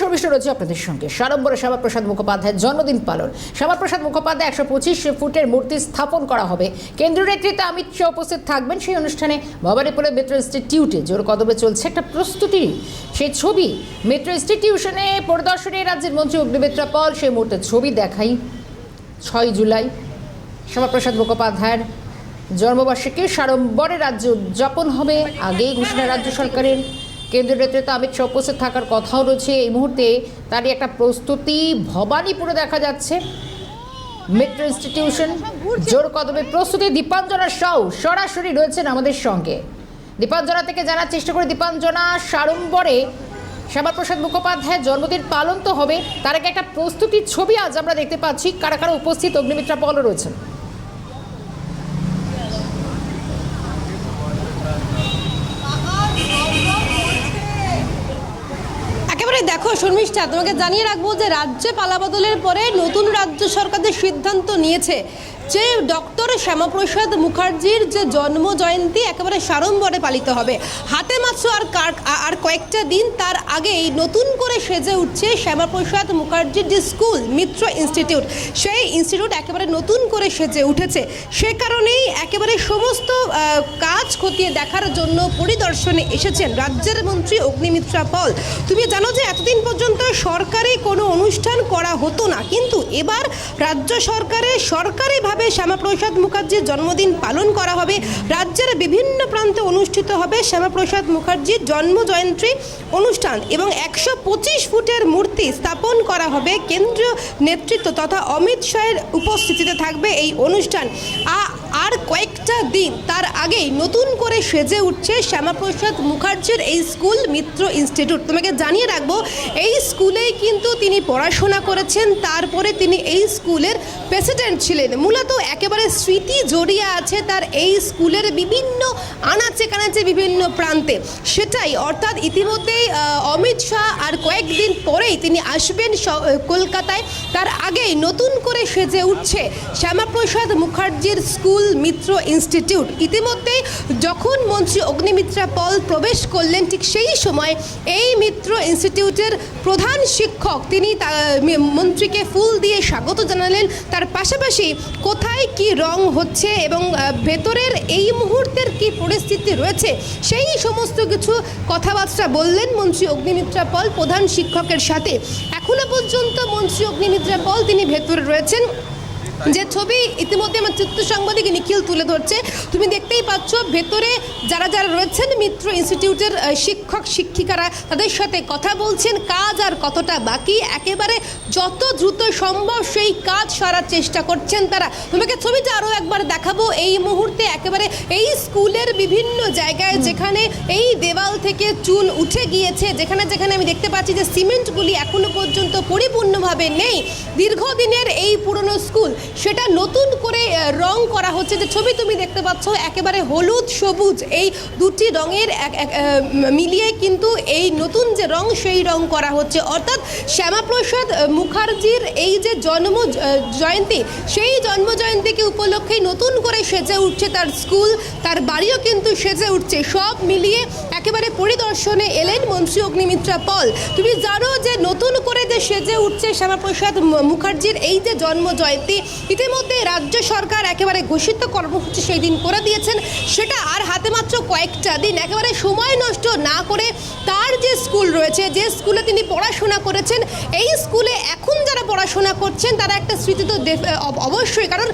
সর্বশেষ রয়েছে আপনাদের সঙ্গে সাড়ম্বরে শ্যামাপ্রসাদ মুখোপাধ্যায়ের জন্মদিন পালন। শ্যামাপ্রসাদ মুখোপাধ্যায় 125 ফুটের মূর্তি স্থাপন করা হবে। কেন্দ্রীয় নেতৃত্বে অমিত শাহ উপস্থিত থাকবেন। সেই অনুষ্ঠানে ভবানীপুরের মেট্রো ইনস্টিটিউটে জোর কদমে চলছে একটা প্রস্তুতি। সেই ছবি মেট্রো ইনস্টিটিউশনে পরিদর্শনে রাজ্যের মন্ত্রী অগ্নিমিত্রা পল। সেই মুহূর্তের ছবি দেখাই। 6 জুলাই শ্যামাপ্রসাদ মুখোপাধ্যায়ের জন্মবার্ষিকী সাড়ম্বরে রাজ্য উদযাপন হবে। আগেই ঘোষণা রাজ্য সরকারের। কেন্দ্রীয় নেতৃত্বে অমিত শাহ উপস্থিত থাকার কথাও রয়েছে। এই মুহূর্তে তারই একটা প্রস্তুতি ভবানীপুরে দেখা যাচ্ছে। মেট্রো ইনস্টিটিউশন জোর কদমে প্রস্তুতি। দীপাঞ্জনা সাউ সরাসরি রয়েছেন আমাদের সঙ্গে। দীপাঞ্জনা থেকে জানার চেষ্টা করে। দীপাঞ্জনা, সাড়ম্বরে শ্যামাপ্রসাদ মুখোপাধ্যায়ের জন্মদিন পালন তো হবে, তার আগে একটা প্রস্তুতির ছবি আজ আমরা দেখতে পাচ্ছি। কারা কারা উপস্থিত? অগ্নিমিত্রা পলও রয়েছেন। দেখো শর্মিষ্ঠা, তোমাকে জানিয়ে রাখবো যে রাজ্যে পালাবদলের পরে নতুন রাজ্য সরকার যে সিদ্ধান্ত নিয়েছে যে ডক্টর শ্যামাপ্রসাদ মুখার্জির যে জন্ম জয়ন্তী একেবারে সাড়ম্বরে পালিত হবে। হাতে মাত্র আর কয়েকটা দিন তার আগেই নতুন করে সেজে উঠছে শ্যামাপ্রসাদ মুখার্জির যে স্কুল মিত্র ইনস্টিটিউট। সেই ইনস্টিটিউট একেবারে নতুন করে সেজে উঠেছে। সে কারণেই একেবারে সমস্ত কাজ খতিয়ে দেখার জন্য পরিদর্শনে এসেছেন রাজ্যের মন্ত্রী অগ্নিমিত্রা পল। তুমি জানো যে এতদিন পর্যন্ত সরকারি কোনো অনুষ্ঠান করা হতো না, কিন্তু এবার রাজ্য সরকারের সরকারিভাবে শ্যামাপ্রসাদ মুখার্জির জন্মদিন পালন করা হবে। রাজ্যের বিভিন্ন প্রান্তে অনুষ্ঠিত হবে শ্যামাপ্রসাদ মুখার্জির জন্মজয়ন্তী অনুষ্ঠান এবং 125 ফুটের মূর্তি স্থাপন করা হবে। কেন্দ্রীয় নেতৃত্ব তথা অমিত শাহের উপস্থিতিতে থাকবে এই অনুষ্ঠান। আর কয়েকটা দিন তার আগেই নতুন করে সেজে উঠছে শ্যামাপ্রসাদ মুখার্জির এই স্কুল মিত্র ইনস্টিটিউট। তোমাকে জানিয়ে রাখবো এই স্কুলেই কিন্তু তিনি পড়াশোনা করেছেন, তারপরে তিনি এই স্কুলের প্রেসিডেন্ট ছিলেন। মূলত একেবারে স্মৃতি জড়িয়ে আছে তার এই স্কুলের বিভিন্ন আনাচে কানাচে বিভিন্ন প্রান্তে। সেটাই অর্থাৎ ইতিমধ্যেই অমিত শাহ আর কয়েকদিন পরেই তিনি আসবেন কলকাতায়। তার আগেই নতুন করে সেজে উঠছে শ্যামাপ্রসাদ মুখার্জির স্কুল মিত্র ইনস্টিটিউট। ইতিমধ্যেই যখন মন্ত্রী অগ্নিমিত্রা পল প্রবেশ করলেন ঠিক সেই সময় এই মিত্র ইনস্টিটিউটের প্রধান শিক্ষক তিনি মন্ত্রীকে ফুল দিয়ে স্বাগত জানালেন। তার পাশাপাশি কোথায় কি রং হচ্ছে এবং ভেতরের এই মুহূর্তের কি পরিস্থিতি রয়েছে সেই সমস্ত কিছু কথাবার্তা বললেন মন্ত্রী অগ্নিমিত্রা পল প্রধান শিক্ষকের সাথে। এখনো পর্যন্ত মন্ত্রী অগ্নিমিত্রা পল তিনি ভেতরে রয়েছেন। যে ছবি ইতিমধ্যে আমার চিত্র সাংবাদিক নিখিল তুলে ধরছে, তুমি দেখতেই পাচ্ছ ভেতরে যারা যারা রয়েছেন মিত্র ইনস্টিটিউটের শিক্ষক শিক্ষিকারা তাদের সাথে কথা বলছেন। কাজ আর কতটা বাকি, একেবারে যত দ্রুত সম্ভব সেই কাজ সারার চেষ্টা করছেন তারা। তোমাকে ছবিটা আরও একবার দেখাবো। এই মুহূর্তে একেবারে এই স্কুলের বিভিন্ন জায়গায় যেখানে এই দেওয়াল থেকে চুন উঠে গিয়েছে, যেখানে যেখানে আমি দেখতে পাচ্ছি যে সিমেন্টগুলি এখনো পর্যন্ত পরিপূর্ণভাবে নেই। দীর্ঘদিনের এই পুরনো স্কুল সেটা নতুন করে রং করা হচ্ছে। যে ছবি তুমি দেখতে পাচ্ছ একেবারে হলুদ সবুজ এই দুটি রঙের মিলিয়ে কিন্তু এই নতুন যে রং সেই রং করা হচ্ছে। অর্থাৎ শ্যামাপ্রসাদ মুখার্জির এই যে জন্ম জয়ন্তী সেই জন্ম জয়ন্তীকে উপলক্ষেই নতুন করে সেজে উঠছে তার স্কুল, তার বাড়িও কিন্তু সেজে উঠছে। সব মিলিয়ে একেবারে পরিদর্শনে এলেন মন্ত্রী অগ্নিমিত্রা পল। তুমি জানো যে নতুন করে যে সেজে উঠছে শ্যামাপ্রসাদ মুখার্জির এই যে জন্ম জয়ন্তী, ইতিমধ্যে রাজ্য সরকার একেবারে ঘোষিত কর্মসূচি সেই দিন করে দিয়েছেন। সেটা আর হাতে মাত্র কয়েকটা দিন। একেবারে সময় নষ্ট না করে তার যে স্কুল রয়েছে, যে স্কুলে তিনি পড়াশোনা করেছেন, এই স্কুলে এখন যারা পড়াশোনা করছেন তারা একটা স্মৃতি তো অবশ্যই, কারণ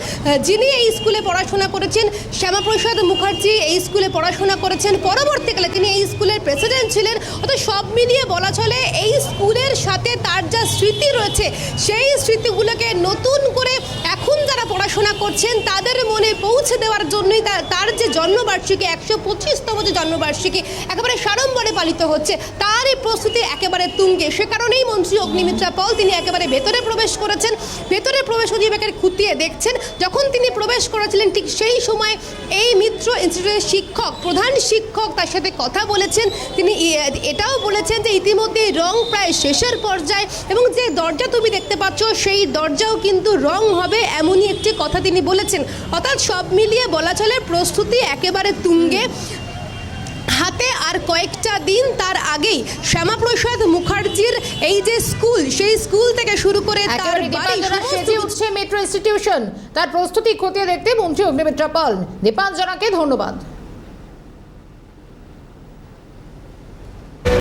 যিনি এই স্কুলে পড়াশোনা করেছেন শ্যামাপ্রসাদ মুখার্জি এই স্কুলে পড়াশোনা করেছেন, পরবর্তীকালে তিনি এই স্কুলের প্রেসিডেন্ট ছিলেন। অর্থাৎ সব মিলিয়ে বলা চলে এই স্কুলের সাথে তার যা স্মৃতি রয়েছে সেই স্মৃতিগুলোকে নতুন করে এখন যারা পড়াশোনা করছেন তাদের মনে পৌঁছে দেওয়ার জন্যই তার যে জন্মবার্ষিকী 125তম যে জন্মবার্ষিকী একেবারে সাড়ম্বরে পালিত হচ্ছে, তারই প্রস্তুতি একেবারে তুঙ্গে। সে কারণেই মন্ত্রী অগ্নিমিত্রা পল তিনি একেবারে ভেতরে প্রবেশ করেছেন। ভেতরে প্রবেশ অধিবেশন খুঁটিয়ে দেখছেন। যখন তিনি প্রবেশ করেছিলেন ঠিক সেই সময় এই মিত্র ইনস্টিটিউটের শিক্ষক প্রধান শিক্ষক তার সাথে কথা বলেছেন। তিনি এটাও বলেছেন যে ইতিমধ্যে রং প্রায় শেষের পর্যায়ে এবং যে দরজা তুমি দেখতে পাচ্ছ সেই দরজাও কিন্তু রং হবে, এমনই একটি কথা তিনি বলেছেন। অর্থাৎ সব মিলিয়ে বলা চলে প্রস্তুতি একেবারে তুঙ্গে। হাতে আর আর কয়েকটা দিন তার আগেই শ্যামাপ্রসাদ মুখার্জির এই যে স্কুল, সেই স্কুল থেকে শুরু করে তার একেবারে বাড়ি দীপাঞ্জনা সেজে উঠছে মেট্রো ইনস্টিটিউশন, তার প্রস্তুতি খতিয়ে দেখতে মন্ত্রী অগ্নিমিত্রা পাল। দীপাঞ্জনাকে ধন্যবাদ।